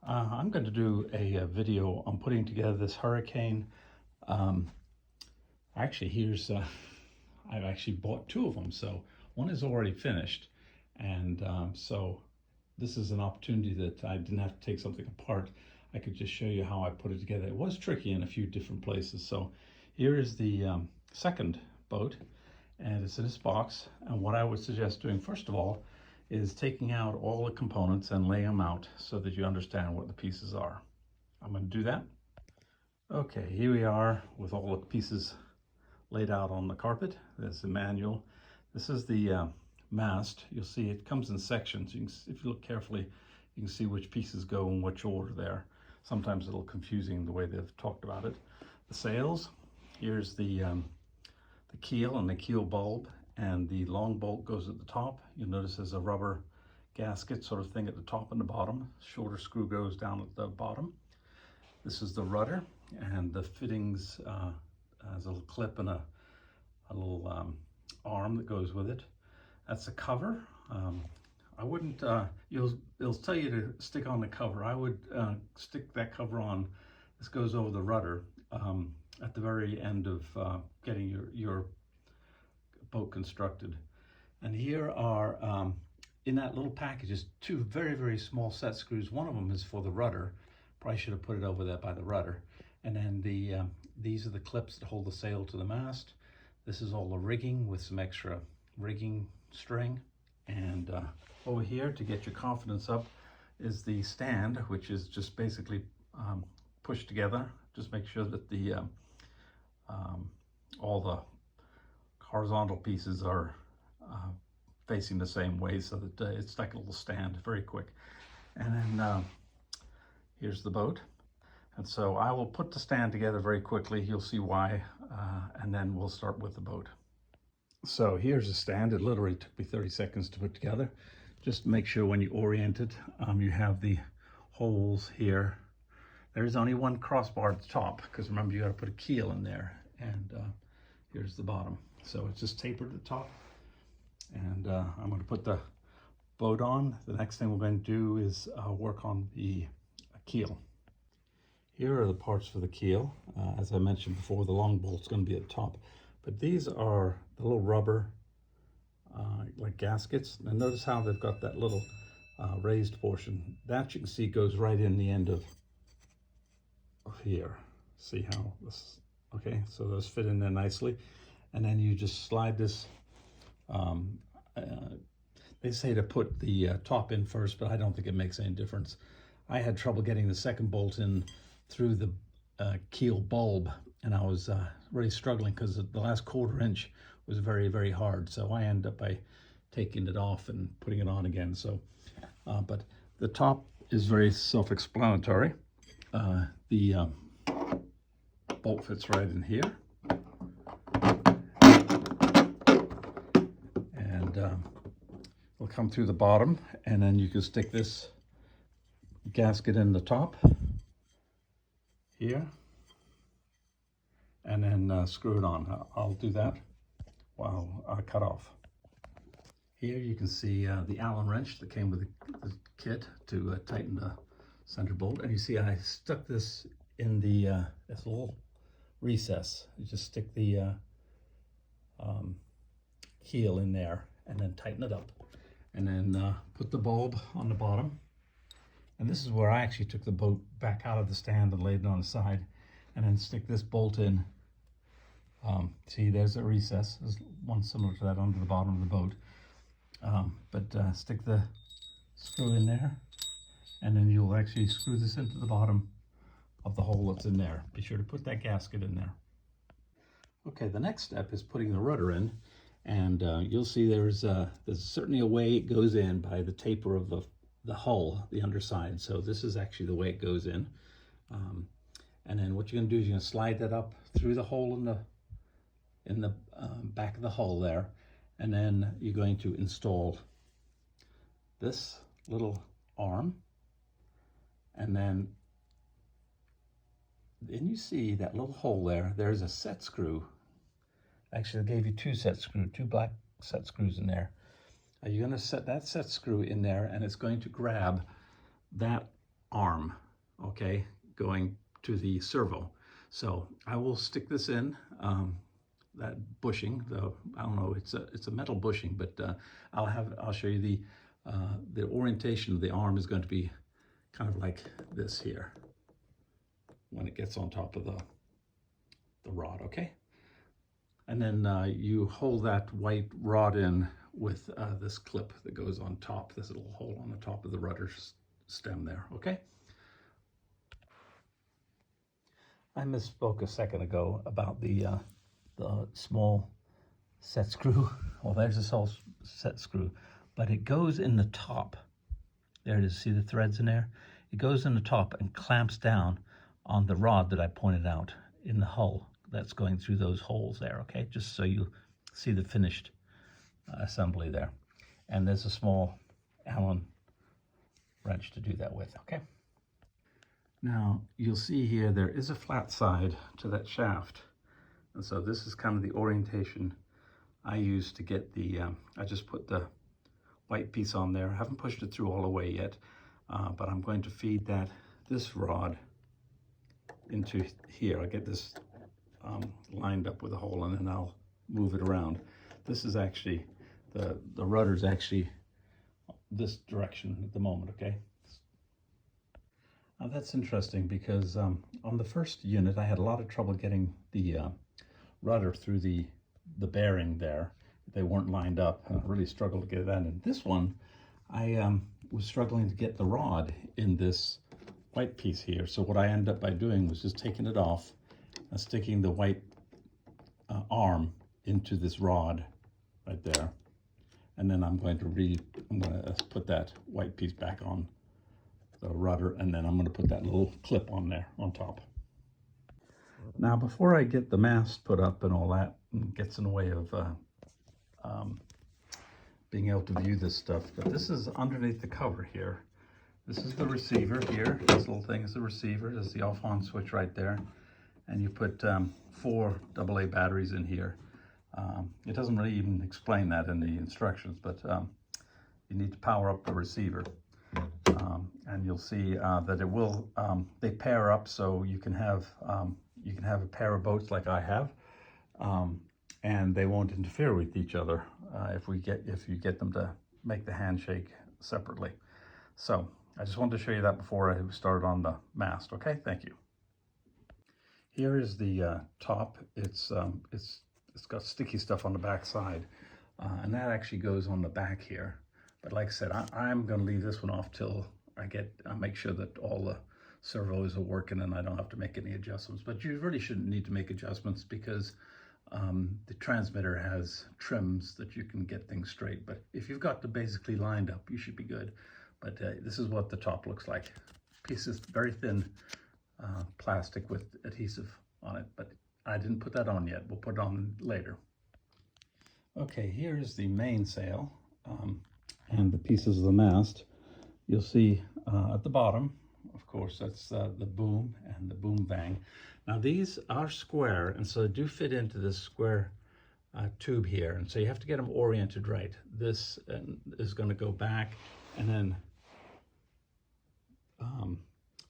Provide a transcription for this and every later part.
I'm going to do a video on putting together this hurricane. Actually, I've actually bought two of them. So one is already finished. And so this is an opportunity that I didn't have to take something apart. I could just show you how I put it together. It was tricky in a few different places. So here is the second boat, and it's in this box. And what I would suggest doing, first of all, is taking out all the components and laying them out so that you understand what the pieces are. I'm going to do that. Okay, here we are with all the pieces laid out on the carpet. There's the manual. This is the mast. You'll see it comes in sections. If you look carefully, you can see which pieces go in which order there. Sometimes it's a little confusing the way they've talked about it. The sails, here's the keel and the keel bulb, and the long bolt goes at the top. You'll notice there's a rubber gasket sort of thing at the top and the bottom. Shorter screw goes down at the bottom. This is the rudder, and the fittings has a little clip and a little arm that goes with it. That's the cover. I wouldn't, it'll tell you to stick on the cover. I would stick that cover on. This goes over the rudder at the very end of getting your boat constructed. And here are, in that little package, is two very, very small set screws. One of them is for the rudder. Probably should have put it over there by the rudder. And then these are the clips that hold the sail to the mast. This is all the rigging with some extra rigging string. And over here, to get your confidence up, is the stand, which is just basically pushed together. Just make sure that the all the horizontal pieces are facing the same way, so that it's like a little stand, very quick. And then here's the boat. And so I will put the stand together very quickly. You'll see why, and then we'll start with the boat. So here's the stand. It literally took me 30 seconds to put together. Just make sure when you orient it, you have the holes here. There's only one crossbar at the top, because remember, you got to put a keel in there. And here's the bottom. So it's just tapered at the top. And I'm going to put the boat on. The next thing we're going to do is work on the keel. Here are the parts for the keel. As I mentioned before, the long bolt's going to be at the top. But these are the little rubber like gaskets. And notice how they've got that little raised portion. That you can see goes right in the end of here. See how this, okay, so those fit in there nicely. And then you just slide this, they say to put the top in first, but I don't think it makes any difference. I had trouble getting the second bolt in through the keel bulb, and I was really struggling because the last 1/4 inch was very, very hard. So I ended up by taking it off and putting it on again. So, but the top is very self-explanatory. The bolt fits right in here. And it'll come through the bottom, and then you can stick this gasket in the top here, and then screw it on. I'll do that while I cut off. Here you can see the Allen wrench that came with the kit to tighten the center bolt. And you see I stuck this in the this little recess. You just stick the keel in there and then tighten it up. And then put the bulb on the bottom. And this is where I actually took the boat back out of the stand and laid it on the side, and then stick this bolt in. See, there's a recess. There's one similar to that under the bottom of the boat. But stick the screw in there, and then you'll actually screw this into the bottom of the hole that's in there. Be sure to put that gasket in there. Okay, the next step is putting the rudder in, and you'll see there's certainly a way it goes in by the taper of the hull, the underside. So this is actually the way it goes in. And then what you're going to do is you're going to slide that up through the hole in the back of the hull there, and then you're going to install this little arm, and then you see that little hole there. There's a set screw. Actually, I gave you two black set screws in there. You're going to set that set screw in there, and it's going to grab that arm, okay, going to the servo. So I will stick this in, that bushing, I don't know, it's a metal bushing, but I'll show you the orientation of the arm is going to be kind of like this here when it gets on top of the rod, okay? And then you hold that white rod in with this clip that goes on top, this little hole on the top of the rudder stem there, okay? I misspoke a second ago about the small set screw. Well, there's a small set screw, but it goes in the top. There it is, see the threads in there? It goes in the top and clamps down on the rod that I pointed out in the hull that's going through those holes there, okay? Just so you see the finished assembly there. And there's a small Allen wrench to do that with, okay? Now, you'll see here there is a flat side to that shaft. And so this is kind of the orientation I use to get the, I just put the white piece on there. I haven't pushed it through all the way yet, but I'm going to feed this rod into here. I'll get this lined up with a hole, and then I'll move it around. This is actually, the rudder's actually this direction at the moment, okay? Now that's interesting because on the first unit I had a lot of trouble getting the rudder through the bearing there. They weren't lined up. I really struggled to get that in. This one, I was struggling to get the rod in this white piece here. So what I ended up by doing was just taking it off and sticking the white arm into this rod right there. And then I'm going to put that white piece back on the rudder, and then I'm going to put that little clip on there on top. Now, before I get the mast put up and all that, and gets in the way of being able to view this stuff, but this is underneath the cover here. This is the receiver here. This little thing is the receiver. There's the off-on switch right there. And you put 4 AA batteries in here. It doesn't really even explain that in the instructions, but you need to power up the receiver. And you'll see that it will, they pair up, so you can have a pair of boats like I have, and they won't interfere with each other if you get them to make the handshake separately. So I just wanted to show you that before I started on the mast. Okay, thank you. Here is the top. It's got sticky stuff on the back side, and that actually goes on the back here. But like I said, I'm going to leave this one off till I make sure that all the servos are working and I don't have to make any adjustments. But you really shouldn't need to make adjustments because the transmitter has trims that you can get things straight. But if you've got them basically lined up, you should be good. But this is what the top looks like. Piece is very thin plastic with adhesive on it, but I didn't put that on yet. We'll put it on later. Okay, here's the mainsail and the pieces of the mast. You'll see at the bottom, of course, that's the boom and the boom bang. Now these are square, and so they do fit into this square tube here, and so you have to get them oriented right. This is going to go back, and then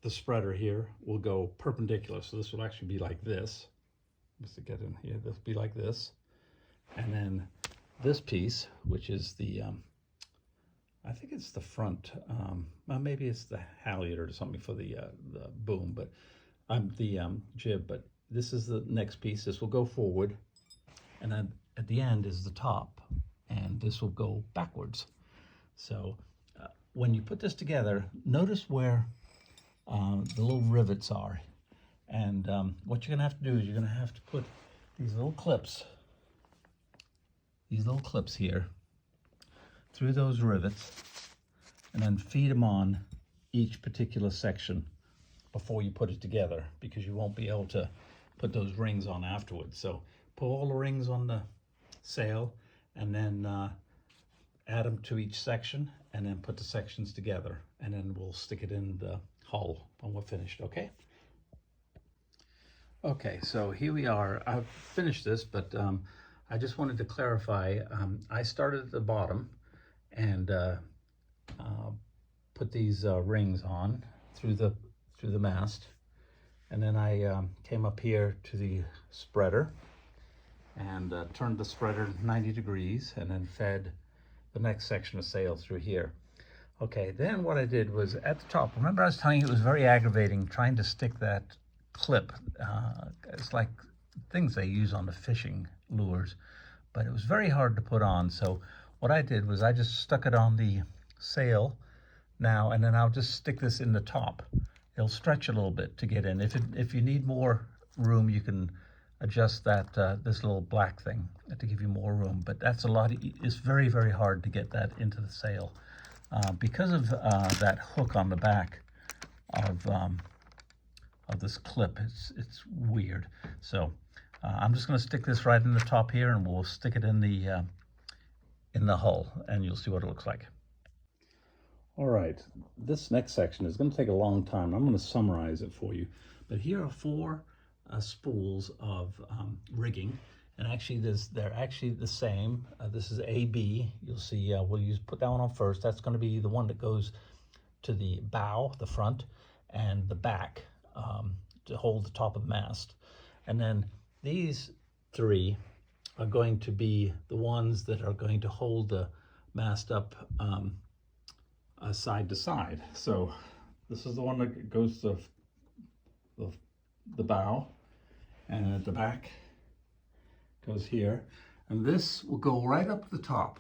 the spreader here will go perpendicular, so this will actually be like this. Just to get in here, this will be like this, and then this piece, which is the I think it's the front, well, maybe it's the halyard or something for the boom, but the jib, but this is the next piece. This will go forward, and then at the end is the top, and this will go backwards. So when you put this together, notice where the little rivets are, and what you're gonna have to do is you're gonna have to put these little clips here through those rivets, and then feed them on each particular section before you put it together, because you won't be able to put those rings on afterwards. So put all the rings on the sail, and then add them to each section, and then put the sections together, and then we'll stick it in the hull when we're finished, okay? Okay, so here we are. I've finished this, but I just wanted to clarify. I started at the bottom and put these rings on, through the mast, and then I came up here to the spreader and turned the spreader 90 degrees and then fed the next section of sail through here. Okay, then what I did was at the top, remember I was telling you it was very aggravating trying to stick that clip. It's like things they use on the fishing lures, but it was very hard to put on. So what I did was I just stuck it on the sail now, and then I'll just stick this in the top. It'll stretch a little bit to get in. If you need more room, you can adjust that this little black thing to give you more room, but that's a lot. It's very, very hard to get that into the sail because of that hook on the back of this clip. It's weird. So I'm just going to stick this right in the top here, and we'll stick it in the hull, and you'll see what it looks like. All right, this next section is going to take a long time. I'm going to summarize it for you, but here are 4 spools of rigging, and actually they're actually the same. This is AB. You'll see we'll put that one on first. That's going to be the one that goes to the bow, the front, and the back to hold the top of the mast. And then these 3 are going to be the ones that are going to hold the mast up side to side. So this is the one that goes to the bow, and at the back goes here, and this will go right up to the top.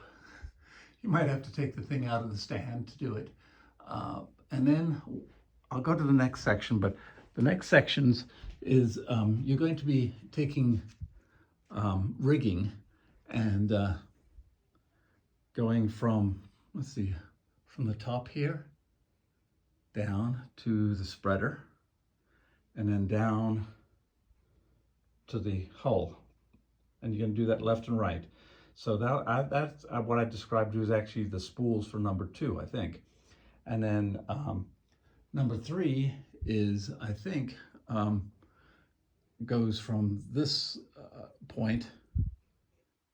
You might have to take the thing out of the stand to do it. And then I'll go to the next section, but the next sections is you're going to be taking rigging and going from, let's see, from the top here down to the spreader, and then down to the hull, and you're going to do that left and right. So that's what I described to you is actually the spools for number 2, I think. And then number 3 is, I think, goes from this point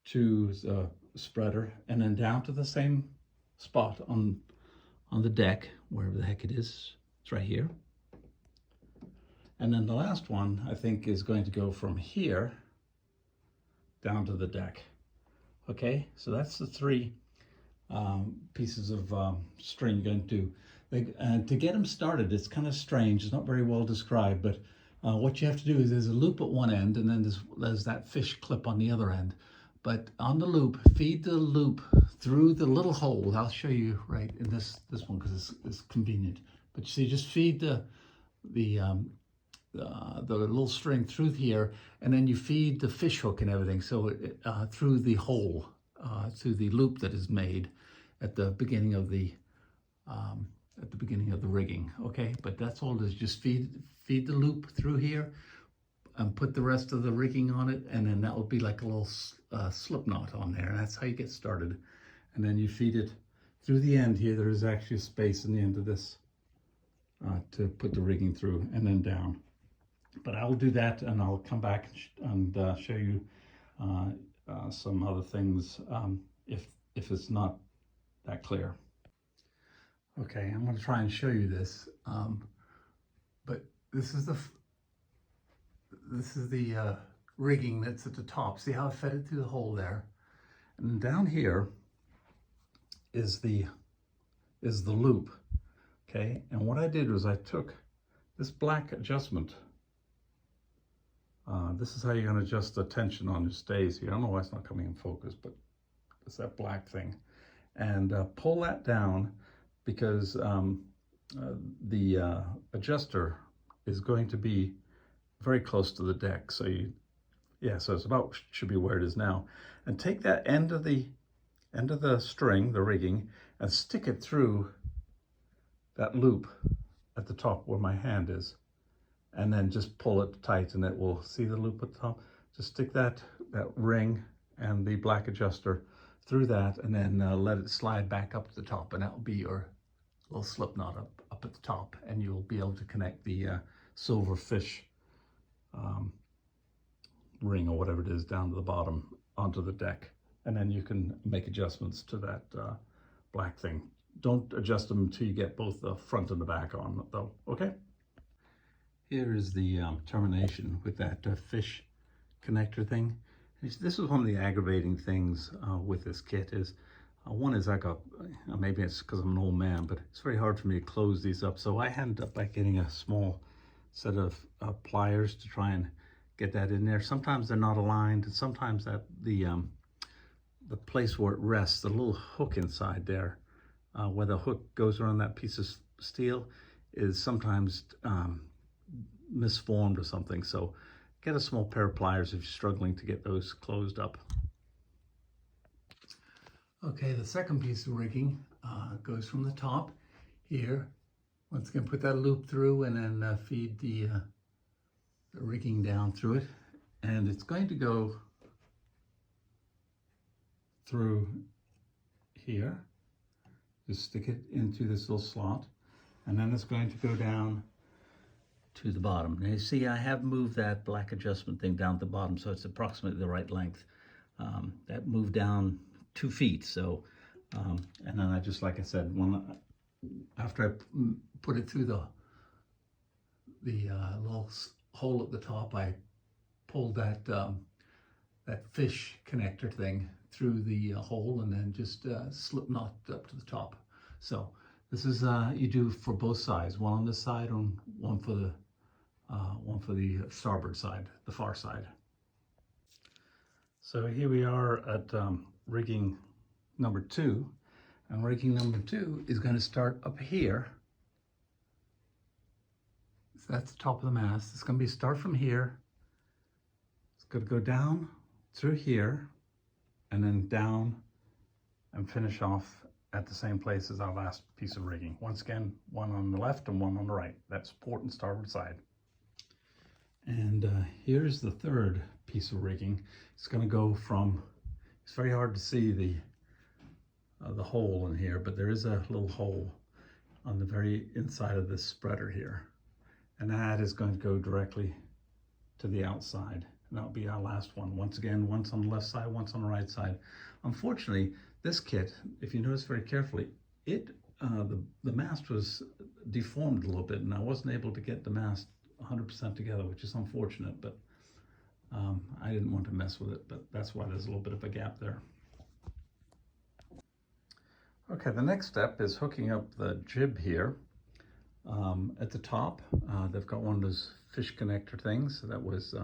to the spreader, and then down to the same spot on the deck, wherever the heck it is. It's right here. And then the last one, I think, is going to go from here down to the deck. Okay, so that's the 3 pieces of string you're going to do. To get them started, it's kind of strange. It's not very well described, but what you have to do is there's a loop at one end, and then there's that fish clip on the other end. But on the loop, feed the loop through the little hole. I'll show you right in this one because it's convenient. But you see, just feed the little string through here, and then you feed the fish hook and everything. So through the hole, through the loop that is made at the beginning of the rigging. Okay, but that's all it is. Just feed the loop through here, and put the rest of the rigging on it, and then that will be like a little slip knot on there. That's how you get started. And then you feed it through the end here. There is actually a space in the end of this to put the rigging through, and then down. But I will do that, and I'll come back and show you some other things if it's not that clear. Okay, I'm going to try and show you this, but this is the rigging that's at the top. See how I fed it through the hole there, and down here is the loop. Okay, and what I did was I took this black adjustment. This is how you're going to adjust the tension on your stays here. I don't know why it's not coming in focus, but it's that black thing. And pull that down, because the adjuster is going to be very close to the deck. So so it's about, should be where it is now. And take that end of the string, the rigging, and stick it through that loop at the top where my hand is. And then just pull it tight, and it will see the loop at the top. Just stick that ring and the black adjuster through that, and then let it slide back up to the top, and that will be your little slip knot up at the top, and you'll be able to connect the silver fish ring or whatever it is down to the bottom onto the deck, and then you can make adjustments to that black thing don't adjust them until you get both the front and the back on though, okay? Here is the termination with that fish connector thing. This is one of the aggravating things with this kit is, one is maybe it's because I'm an old man, but it's very hard for me to close these up. So I ended up by getting a small set of pliers to try and get that in there. Sometimes they're not aligned, and sometimes that the place where it rests, the little hook inside there, where the hook goes around that piece of steel, is sometimes misformed or something. So get a small pair of pliers if you're struggling to get those closed up. Okay, the second piece of rigging goes from the top here. Once again, put that loop through and then feed the rigging down through it. And it's going to go through here. Just stick it into this little slot. And then it's going to go down to the bottom. Now you see I have moved that black adjustment thing down to the bottom, so it's approximately the right length. That moved down 2 feet, so and then I just, like I said, after I put it through the little hole at the top, I pulled that fish connector thing through the hole and then just slip knot up to the top. So this is you do for both sides, one on this side and one for the starboard side, the far side. So here we are at rigging number 2, and rigging number 2 is going to start up here. So that's the top of the mast. It's going to start from here. It's going to go down through here and then down and finish off at the same place as our last piece of rigging. Once again, one on the left and one on the right. That's port and starboard side. And here's the third piece of rigging. It's going to go from, it's very hard to see the hole in here, but there is a little hole on the very inside of this spreader here. And that is going to go directly to the outside. And that'll be our last one. Once again, once on the left side, once on the right side. Unfortunately, this kit, if you notice very carefully, the mast was deformed a little bit, and I wasn't able to get the mast 100% together, which is unfortunate, but I didn't want to mess with it, but that's why there's a little bit of a gap there. Okay, the next step is hooking up the jib here. At the top, they've got one of those fish connector things that was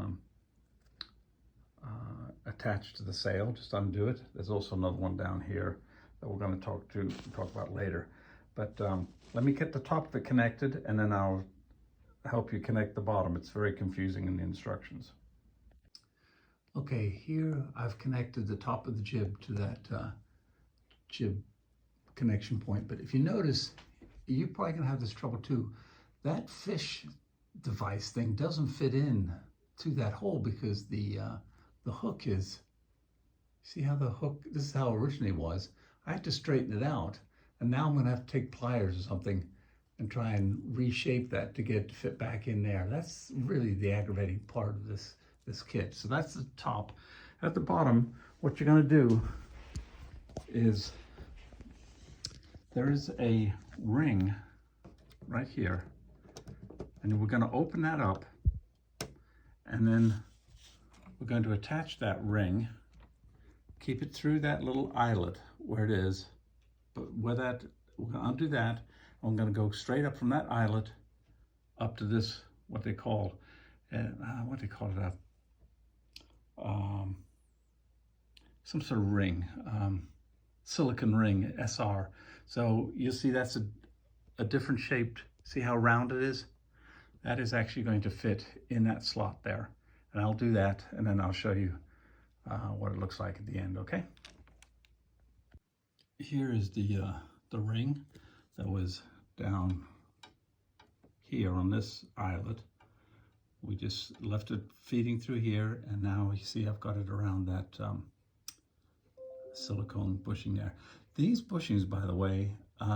attached to the sail. Just undo it. There's also another one down here that we're going to talk about later. But let me get the top of it connected, and then I'll help you connect the bottom. It's very confusing in the instructions. Okay, here I've connected the top of the jib to that jib connection point. But if you notice, you're probably gonna have this trouble too. That fish device thing doesn't fit in to that hole because the hook is, see how the hook, this is how it originally was. I had to straighten it out, and now I'm gonna have to take pliers or something and try and reshape that to get it to fit back in there. That's really the aggravating part of this kit. So that's the top. At the bottom, what you're gonna do is, there is a ring right here, and we're gonna open that up, and then we're going to attach that ring, keep it through that little eyelet where it is, but we're gonna undo that. I'm going to go straight up from that eyelet up to this, what they call it, some sort of ring, silicon ring, SR. So you'll see that's a different shaped, see how round it is? That is actually going to fit in that slot there. And I'll do that, and then I'll show you what it looks like at the end, okay? Here is the ring that was down here on this eyelet. We just left it feeding through here, and now you see I've got it around that silicone bushing there. These bushings, by the way,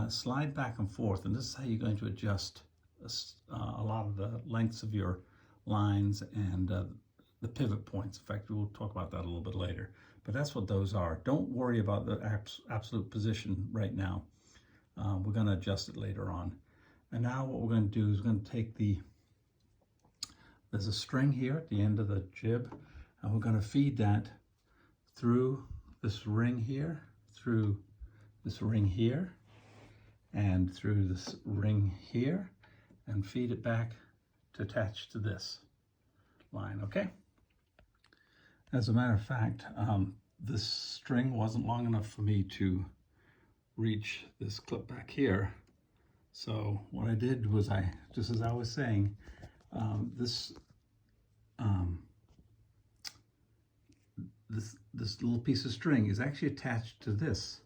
slide back and forth, and this is how you're going to adjust a lot of the lengths of your lines and the pivot points. In fact, we'll talk about that a little bit later, but that's what those are. Don't worry about the absolute position right now. We're going to adjust it later on. And now what we're going to do is we're going to take there's a string here at the end of the jib, and we're going to feed that through this ring here, through this ring here, and through this ring here, and feed it back to attach to this line, okay? As a matter of fact, this string wasn't long enough for me to reach this clip back here. So what I did was just as I was saying, this little piece of string is actually attached to this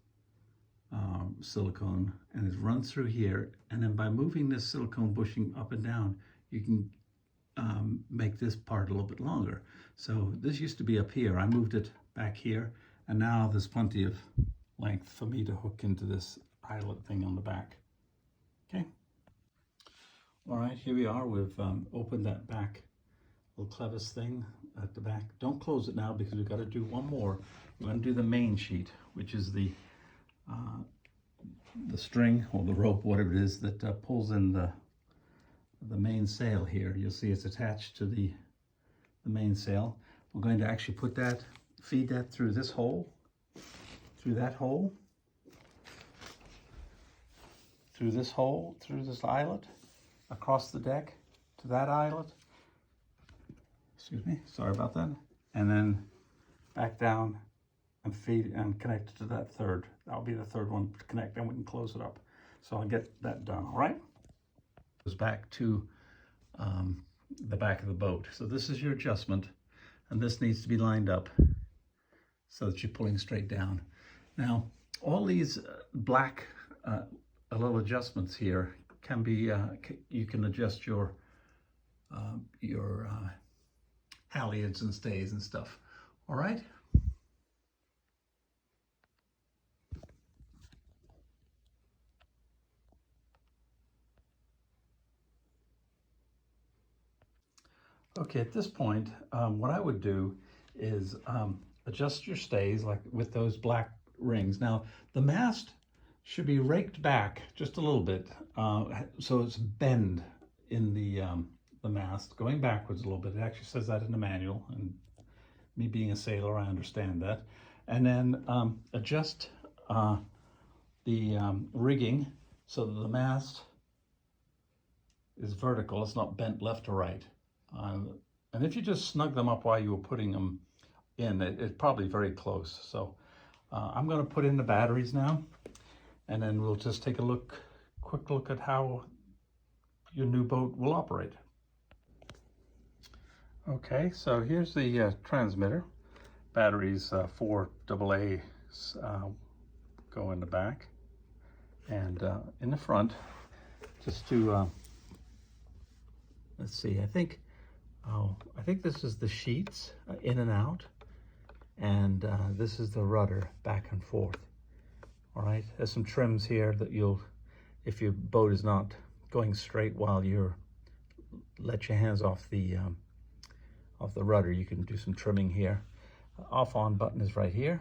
silicone, and it runs through here, and then by moving this silicone bushing up and down, you can make this part a little bit longer. So this used to be up here. I moved it back here, and now there's plenty of length for me to hook into this eyelet thing on the back. Okay. All right, here we are. We've opened that back little clevis thing at the back. Don't close it now because we've got to do one more. We're going to do the main sheet, which is the string or the rope, whatever it is, that pulls in the main sail here. You'll see it's attached to the main sail. We're going to actually feed that through this hole, through that hole, through this hole, through this eyelet, across the deck to that eyelet. Excuse me, sorry about that. And then back down and feed and connect it to that third. That'll be the third one to connect, and we can close it up. So I'll get that done, all right? Goes back to the back of the boat. So this is your adjustment, and this needs to be lined up so that you're pulling straight down. Now, all these black little adjustments here can be, you can adjust your halyards and stays and stuff, all right? Okay, at this point, what I would do is adjust your stays like with those black rings. Now, the mast should be raked back just a little bit, so it's bend in the mast, going backwards a little bit. It actually says that in the manual, and me being a sailor, I understand that. And then adjust the rigging so that the mast is vertical. It's not bent left or right. And if you just snug them up while you were putting them in, it's probably very close. So I'm going to put in the batteries now, and then we'll just take a quick look at how your new boat will operate. Okay, so here's the transmitter. Batteries 4 AA go in the back, and in the front, just to let's see, I think this is the sheets in and out, and this is the rudder back and forth. All right, there's some trims here that if your boat is not going straight while you're let your hands off the rudder, you can do some trimming here. Off on button is right here,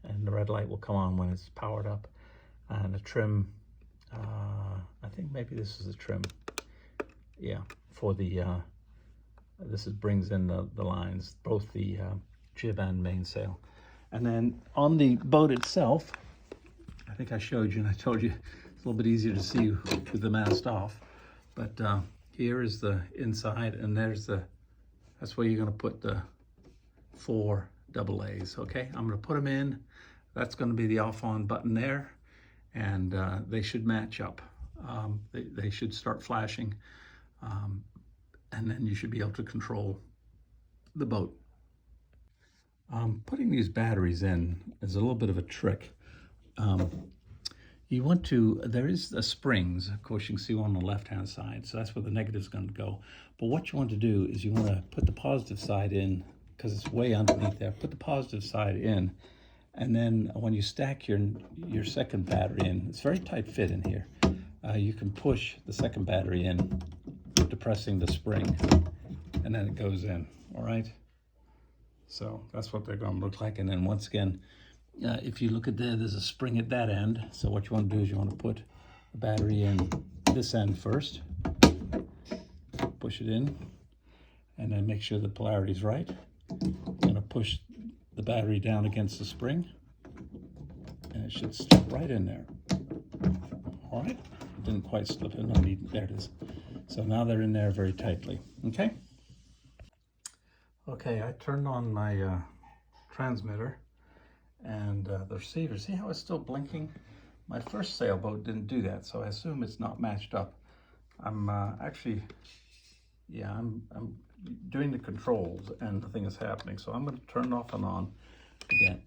and the red light will come on when it's powered up. And the trim, I think maybe this is the trim. Yeah, for the this brings in the lines, both the jib and mainsail. And then on the boat itself, I think I showed you, and I told you it's a little bit easier to see with the mast off. But here is the inside, and that's where you're going to put the 4 AA's. Okay, I'm going to put them in. That's going to be the off-on button there, and they should match up. They should start flashing. And then you should be able to control the boat. Putting these batteries in is a little bit of a trick. You want to, there is the springs, of course you can see one on the left-hand side, so that's where the negative is going to go. But what you want to do is you want to put the positive side in, because it's way underneath there. Put the positive side in, and then when you stack your second battery in, it's very tight fit in here. You can push the second battery in, depressing the spring, and then it goes in. All right, so that's what they're going to look like. And then once again, if you look at there's a spring at that end, so what you want to do is you want to put the battery in this end first. Push it in, and then make sure the polarity is right. I'm going to push the battery down against the spring, and it should slip right in there. All right, it didn't quite slip in. There it is. So now they're in there very tightly. Okay. Okay, I turned on my transmitter and the receiver. See how it's still blinking? My first Sailboat didn't do that, so I assume it's not matched up. I'm actually, yeah, I'm doing the controls and nothing is happening. So I'm going to turn it off and on again,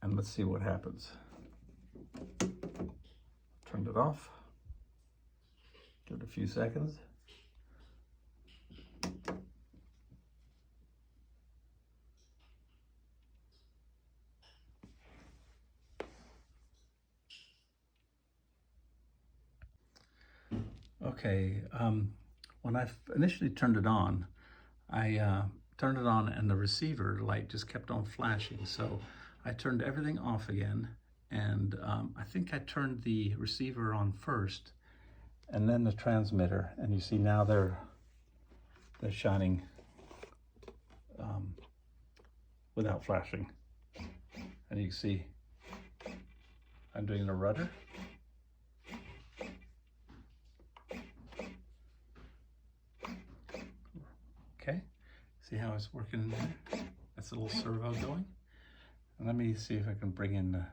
and let's see what happens. Turned it off. Give it a few seconds. Okay, when I initially turned it on, I turned it on and the receiver light just kept on flashing. So I turned everything off again, and I think I turned the receiver on first and then the transmitter, and you see now they're shining without flashing. And you can see I'm doing the rudder. Okay, see how it's working in there? That's a little servo going. And let me see if I can bring in the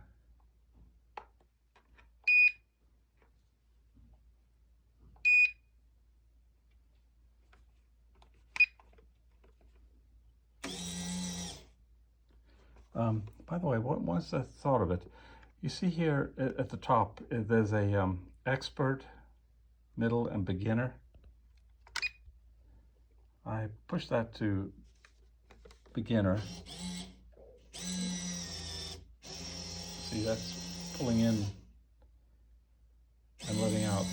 by the way, what's the thought of it? You see here at the top, there's a expert, middle, and beginner. I push that to beginner. See, that's pulling in and letting out.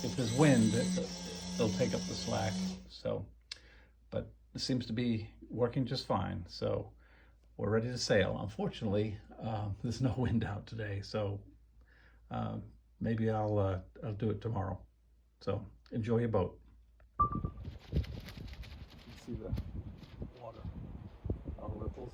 If there's wind, it'll take up the slack. So, but it seems to be working just fine. So we're ready to sail. Unfortunately, there's no wind out today, so maybe I'll do it tomorrow. So enjoy your boat. You see the water, all the ripples.